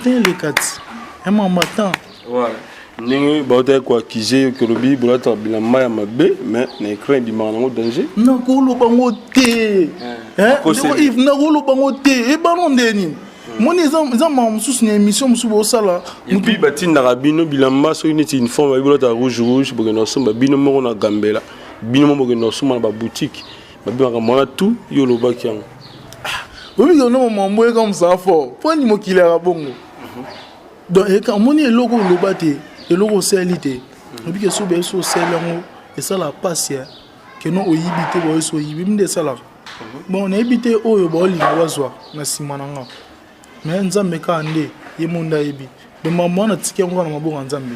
ten les quatre un matin voilà ningi baota kwa kije que lobi bolata bilamba ya mabe mais na écran di manango danger na ko lo bango te if na ko lo bango te e banon deni moni za mamsusu na émission musu bo sala mutu batinda rabino bilamba so unité uniforme ba bolata rouge bogeno somba bino moko na gambela bino moko bogeno somba na ba boutique ba bino mona tout yo lo bakiango oui no mambo comme ça fort point ni mo kilera bongo donc e ka moni eloko lo bate eloko selité obi ke so be so selango et ça la passe que non oyibité bo so yibimde sala bon na yibité oyo ba olinga wazwa na simananga mais nzambe ka nde ye munda yebi de maman na tiki ngo na mabonga nzambe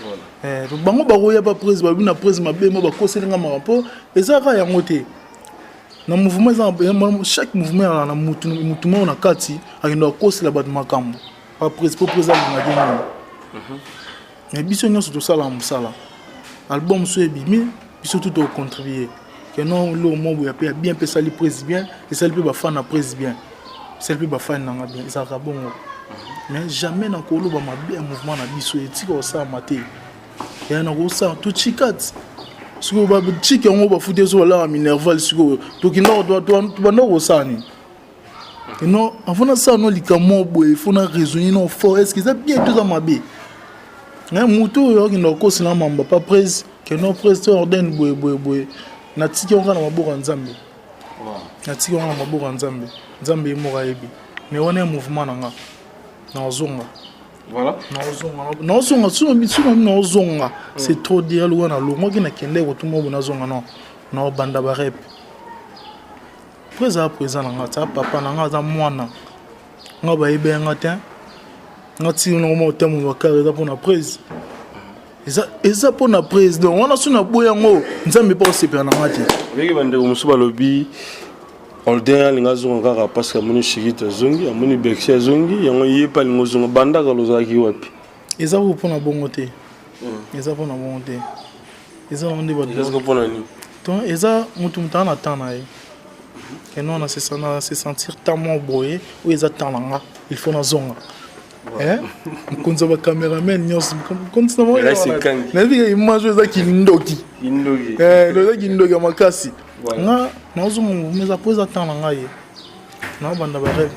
voilà to bango ba roya ba prise ba bina prise mabe mo ba koselinga marapo ezaka yango te na mouvement za chaque mouvement na mutu na kati akenda kosela ba makambo pa prise pour prise na ngadi mais biso nyonso to sala musala album so ebimi biso tout au contribuer que non lo mo ya pe bien pe sali prise bien et sali pe ba fan na prise bien c'est plus bafan nanga bien ça ka bon mais jamais na ko lo ba mabe mouvement na biso etika osa maté ya na ko sa tout chikat siko ba chike ngo ba futé so la minerval siko to kinda to ba no sani non avant ça no likamo boy fona raisonner non fort est-ce que ça bien tout ça mabe na muto yo kinda ko sila mamba pas prise que non prise ordre boy na tiki ngo na maboko nzambe na tiki ngo na maboko nzambe nzambe moka yebi mais on est un mouvement nanga na ozonga voilà na ozonga na ozonga c'est trop dire lo na longo ki na kende ko tout mo na zonga non na banda ba rep présent nanga ta papa nanga za mwana nga ba yebe nga te ngati no mo temo ba kare za pona prise eza pona prise donc on a suna boya ngo nzambe pa se pena ngati veki bande umusuba lobi Ordre linga zonga kaka parce que amoni shirita zongi amoni beksia zongi yango yepa lingo zonga banda kalozaki wapi eza ko pona bongo te eza pona bongo te eza onde ba eza ko pona ni donc eza mutu mutana tana e que non na se sentir tellement boyé ou eza tananga il faut na zonga mokonzi ya bacameraman nyonso mokonzi nayebi image eza kindoki eza kindoki ya makasi nga nazomeza mpo eza temps na ngai ye nabanda bareve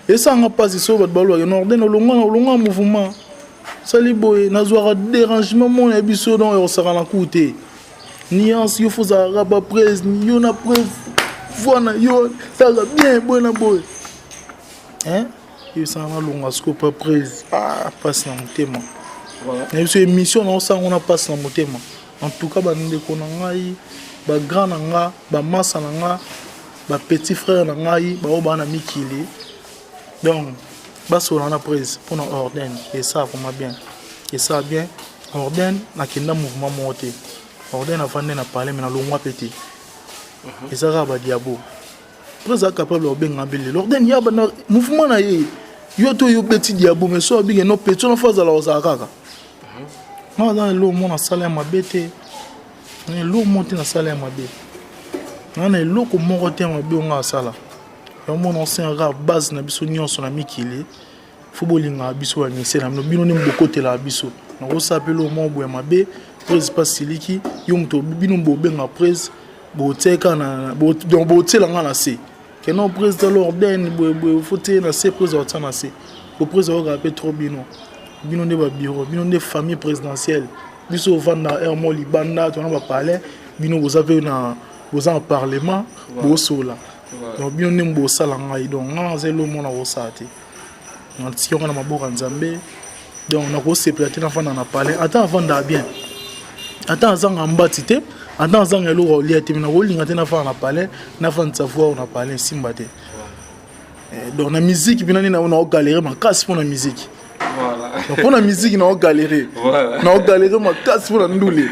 esanga mpasi so bato balobaka norden olonga mouvement sali boye nazwaka dérangement mona ya biso donc ekosaka na ku te nuance yo fozalaka baprese yo na prese voi na yo salaka bien boye na boye esanga nalonga siko pa prese mpasi na motema na biso émission naosanga na mpasi na motema en tout cas bandeko na ngai bagrand na nga bamasa na nga bapetit frère na ngai bao baa na mikili donc basola na prese mpona orden esa vraiment bien esa bien orden nakenda mouvement moko te orden avande na parle me nalongwa mpe te ezaka badiabo prese acapable obenga mbele orden ya bana mouvement na ye yo to yo beti diabo mais so abinge no peti no fazala ozala kaka nga aza elo mo na sala ya mabe te elo mo te na sala ya mabe nga na eloko moko te ya mabe onga asala yamona osengaka base na biso nyonso na mikili fo bolinga biso banyese na bino nde mbokotela biso nakosala mpe lo moko boya mabe prese mpa siliki yo moto bino bobenga prese donc botiela nga na se kena prese ta lorden boye fo te na se prese aotia na se boprese aokaka mpe trop bino nde babiro bino nde famille présidentielle biso ovanda air mo libanda tona bapalais bino boza mpe boza na parlement bosola donc bino nde bosala ngai donc nga aza elo mona kosala te natiki yango na maboka nzambe donc nakosepela te nafanda na palais ata avanda bien ata azanga mbati te ata azanga eloko olia te me nakolinga te nafanda na palais nafandisa voi na palais esimba te donc na musique bino nde naogalere makasi mpo na musique mpo na musique naogalere makasi mpo na ndule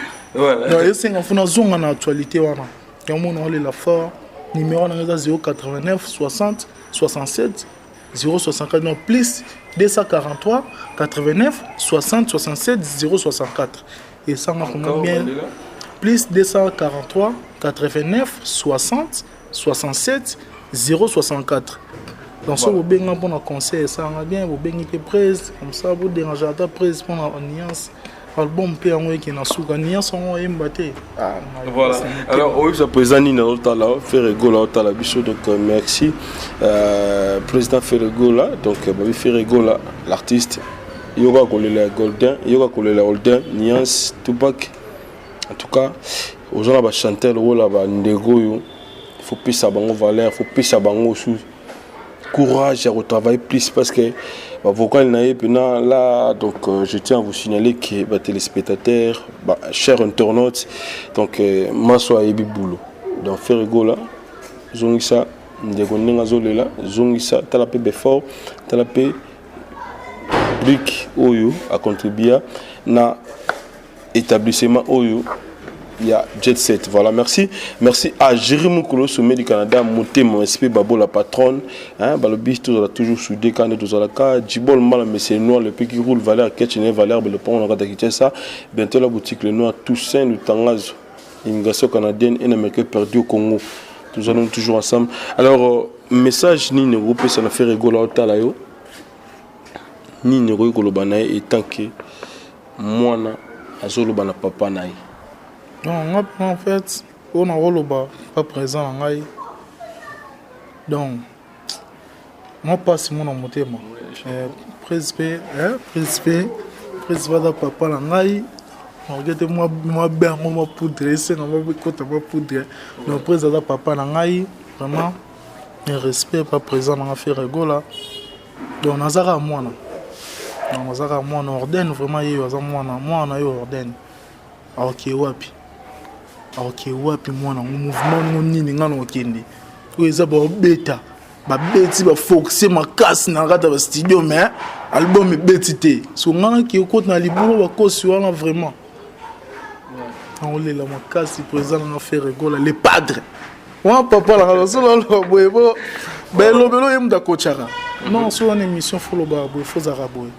esenga mpo nazonga na actualité wana yango naolela fort numéro na eza 089 60 67 064 non plus 243 89 60 67 064 et ça m'a bien plus 243 89 60 67 064 donc ça vous benga pour un conseil ça va bien vous benga que presse comme ça vous déranger à ta presse pour la nuance album pe yango qui na suka nuance on embate voilà alors oui ça présent ni na otala Ferrego la otala biso donc merci président Ferrego là donc babi Ferrego là l'artiste yoga kolela golden yoga kolela golden nuance Tupac en tout cas aux gens là chanter le rôle là ndego yo faut plus ça bango valeur faut plus ça bango sous courage à retravailler plus parce que vocal là donc je tiens à vous signaler que téléspectateurs chers internautes donc maso yebi boulot donc Ferrego là zongisa ndeko ninga zolela zongisa talapé befort talapé brick oyo a contribué na établissement oyo il y a Jet Set. Voilà, merci à Jérémy Kolo, sommet du Canada, monté mon esprit, Babo la patronne, hein, Balobi, toujours soudé, quand tout à la cas, Djibol mal, mais c'est noir, le pays qui roule, valeur, Ketchené, valeur, le pont, on a quitté ça, bientôt la boutique, le noir, Toussaint, le Tangaz, immigration canadienne, et l'Amérique perdue au Congo. Nous allons toujours ensemble. Alors, message, ni ne groupe, ça n'a fait rigoler au talayo, ni ne rigolo banaï, et tant que moi, azolo bana papa naï. Donc, en fait, on a pas présent en Aïe. Donc, moi, pas si mon monté, moi. Président de papa en Aïe. Moi, bien, moi, poudre, c'est un peu côté, moi, poudre. Donc, président de papa en Aïe, vraiment, un respect, pas présent dans l'affaire Ferrego. Donc, on a ça à moi. On a ça à moi, on ordonne vraiment, moi, on a eu ordonne. Ok, wapi. Ok, wapi mwana mouvement nini ngana okende oza ba beta ba beti ba foxer makasi na kata ba studio mais album beti te so ngana ki okot na libulu ba kosi wana vraiment on lela makasi présent na Ferrego les padres wa papa la solo boyebo belo yem da kochara non so une émission follow ba boy fozara boy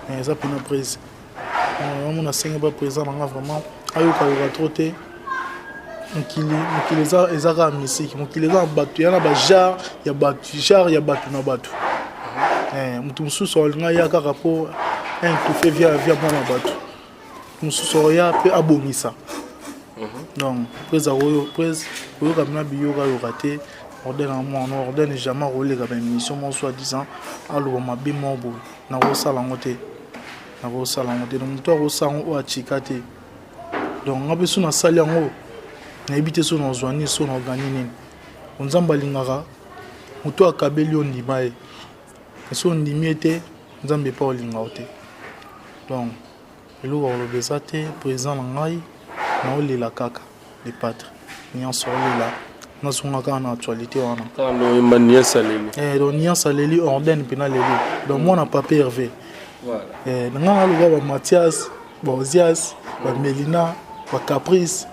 mais ça pena prise on a cinq ba présent na vraiment ayoka trotter mokili ezaka musique mokili eza batu yana bajar ya batu jar ya batu na batu mutu mususu olinga ya kaka po tout fait via mwana bato mususu ya pe abongisa donc prise oyo prise oyo kamina biyoka yo raté ordonne jamais rouler comme une mission mon soi-disant alors ma bi mobo na ko sala ngote donc to ko sango o achikate donc ngabe suna sali yango na ebite so na zwani so na organine onzamba lingaka mutu akabeli on dimae so ndimiete nzambe pa olinga ote donc eloko olobeza te présent na ngai na olela kaka les pâtres nyonso olela nasungaka na actualité wana kano mania saleli donc nia saleli ordenne pena leli donc moi na papa Hervé voilà nanga luga ba Mathias ba Ozias ba Melina ba Caprice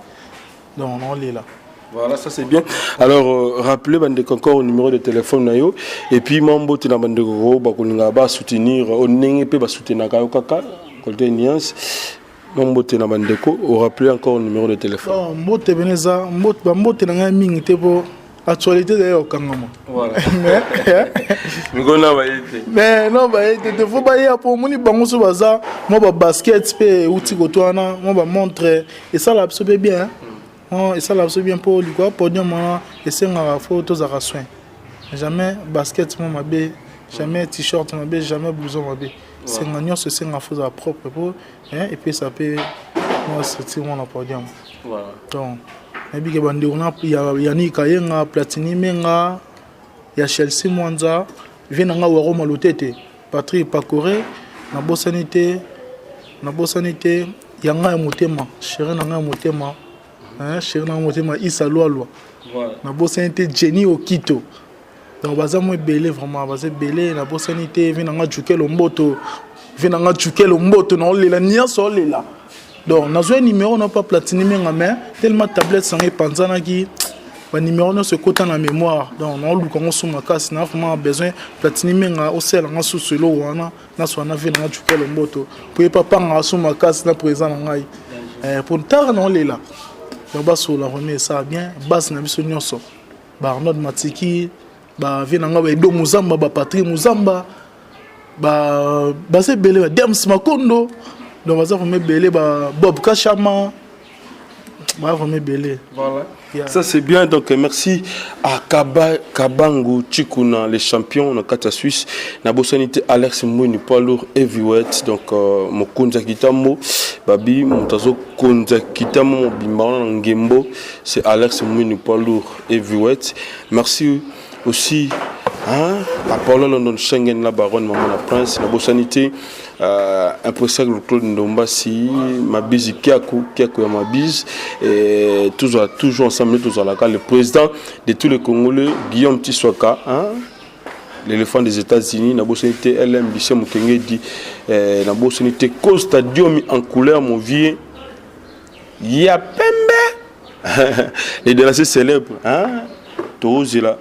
donc on est là. Voilà, ça c'est bien. Alors, rappelez encore au numéro de téléphone nayo et puis mambo tina bandeko ba kolinga ba soutenir onenge pe ba soutenir kaka côté Niance. Mbote na bandeko, on rappelle encore le numéro de téléphone. Mbote beneza, mbote na nga mingi te po actualité d'ailleurs kangama. Voilà. Mais non ba yete te faut ba ya po moni bango so baza, moi ba basket pe outi kotwana, moi ba montre et ça l'absorbe bien. Et ça l'absorbe bien pour lui quoi podium et c'est nga photo za soin. Jamais basket moi mabe, jamais t-shirt mabe, jamais blouson mabe. C'est un agneau, c'est un affaire à propre pour et puis ça peut moi sortir mon podium. Voilà. Donc et puis que bande on a Yannick Kayenga Platini Menga ya Chelsea Mwanza vient nga wa Roma lotete Patrick Pacoré na bosanité yanga motema chéri na motema chéri na motema Issa Loalwa. Voilà. Na bosanité Jenny Okito. Donc baza mo belé vraiment baza belé na bosanité vinanga jukelo mboto na olela nyonso olela donc na zo numéro na pas platine menga mais tellement tablette sangi panzana ki ba numéro no se kota na mémoire donc na luka ngo suma kasi na vraiment besoin platine menga o sela nga suselo wana na so na vinanga jukelo mboto pour papa nga suma kasi na présent ngai pour tard na olela donc baso la remet ça bien base na biso nyonso ba Arnaud Matiki ba vinanga ba Edo Muzamba ba Patrick Muzamba ba c'est belé ba Dems Makondo donc ça me belé ba Bob Kachama ba me belé voilà yeah. Ça c'est bien donc merci à Kabangu Chikuna les champions na kata Suisse na bosanité Alex Mwini poids lourd heavyweight donc Mokonza Kitamo babi mutazo Konza Kitamo bimbana ngembo c'est Alex Mwini poids lourd heavyweight merci aussi la parole London Schengen la baronne maman la prince la bosanité impossible Claude Ndombasi ma bise Kiakou ya ma bise et toujours ensemble tous à la le président de tous les Congolais Guillaume Tiswaka l'éléphant des États-Unis la bosanité LM Bichet Mukenge dit la bosanité Costa Diomi en couleur mon vieux ya pembe les délaissés célèbres Tozila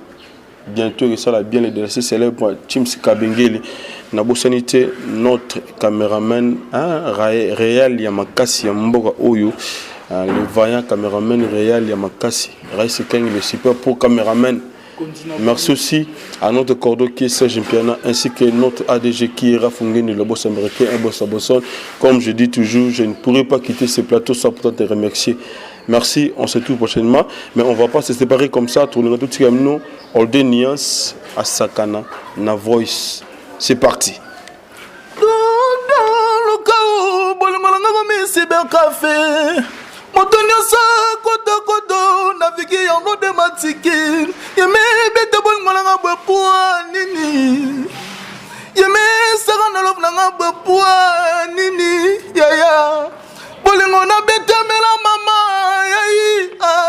bientôt il sera bien les délaissés célèbres Chims Kabengele na bosanité notre caméraman réel Yamakasi Mboga Oyo le vaillant caméraman réel Yamakasi Raïs Keng le super pro caméraman. Merci aussi à notre cordeau qui est Serge Mpiana ainsi que notre ADG qui est Rafungeni, le boss américain et boss à Bosson. Comme je dis toujours, je ne pourrai pas quitter ce plateau sans pourtant te remercier. Merci, on se retrouve prochainement, mais on ne va pas se séparer comme ça. Tournez tout comme nous, Olde Niance à Sakana, na Voice. C'est parti. Motonyosa koto navigi yango de matiki yeme bete bol ngolanga bwa nini yeme saka na love nanga bwa nini yaya bolingo na bete mela mama yayi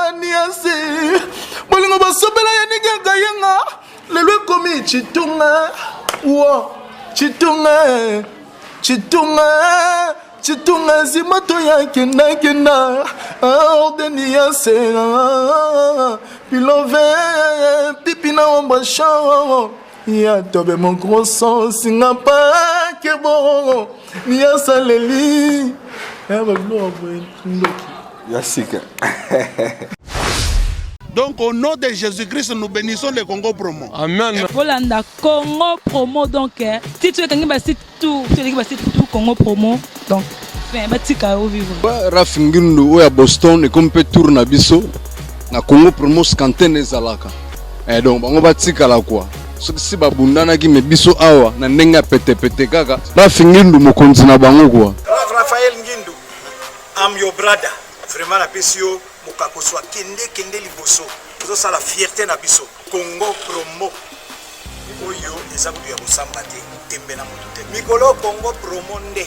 aniasi bolingo basobela yanike gayenga lelo komi chitunga wo chitunga Chitunga zimato ya kena ordeni ya sera pilove pipi na ombasho ya tobe mon gros sang singa pa ke bon ni ya saleli ya ba globe ndoki ya sika. Donc au nom de Jésus-Christ, nous bénissons le Congo Promo. Amen. Volanda Congo Promo donc si tu es quelqu'un bah site tout Congo Promo donc enfin batika au vivre. Raf Ngindu oya Boston et comme peut tourner biso na Congo Promo scanten ezalaka. Et donc bango batika la quoi. Si babundana ki me biso awa na ndenga pete kaka. Raf Ngindu mokonzi na bango quoi. Raphaël Ngindu, I'm your brother. Vraiment la pesio mokako soit kende liboso. Tout ça la fierté na biso. Congo Promo. Oyo eza kuya kusamba te tembe na moto te. Mikolo Congo Promo nde.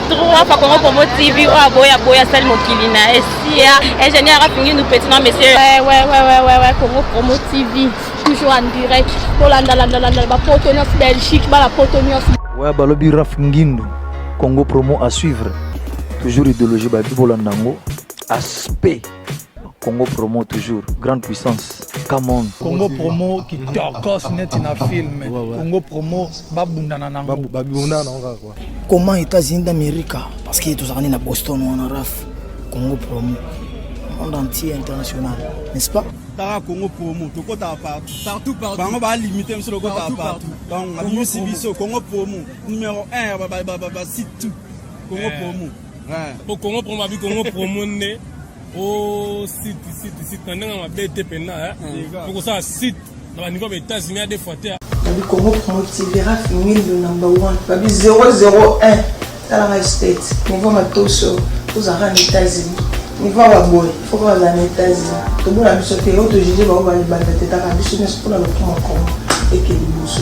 Trois fois Congo Promo TV boya sali mokili na esia ingénieur Raphaël Ngindu petit non monsieur. Ouais Congo Promo TV toujours en direct. Holanda ba Potonios Belgique ba la Potonios. Ouais balobi Raphaël Ngindu Congo Promo à suivre. Toujours idéologie ba Bibolandango. Aspect Congo Promo toujours grande puissance. Come on. Congo Promo qui torcos net in a film. Congo Promo babundana nango. Babundana nango quoi. Comment États-Unis d'Amérique parce que tous en Boston on a raf Congo Promo. Monde entier international, n'est-ce pas? Tara Congo Promo, tout côté partout. Bango ba limiter monsieur le côté partout. Donc Congo Promo, Congo Promo numéro 1 site tout. Congo Promo. Au Congo Promo avec Congo Promo né au site quand on a BT pena pour ça site dans le niveau des États-Unis des fois le Congo Promo TV Raphaël Ngindu number 1 babi 001 dans la state niveau matoso aux États-Unis niveau wa boy faut que les États-Unis tout le monde a mis sur théâtre de juger ba ba tête à biso mais pour la Congo et que liboso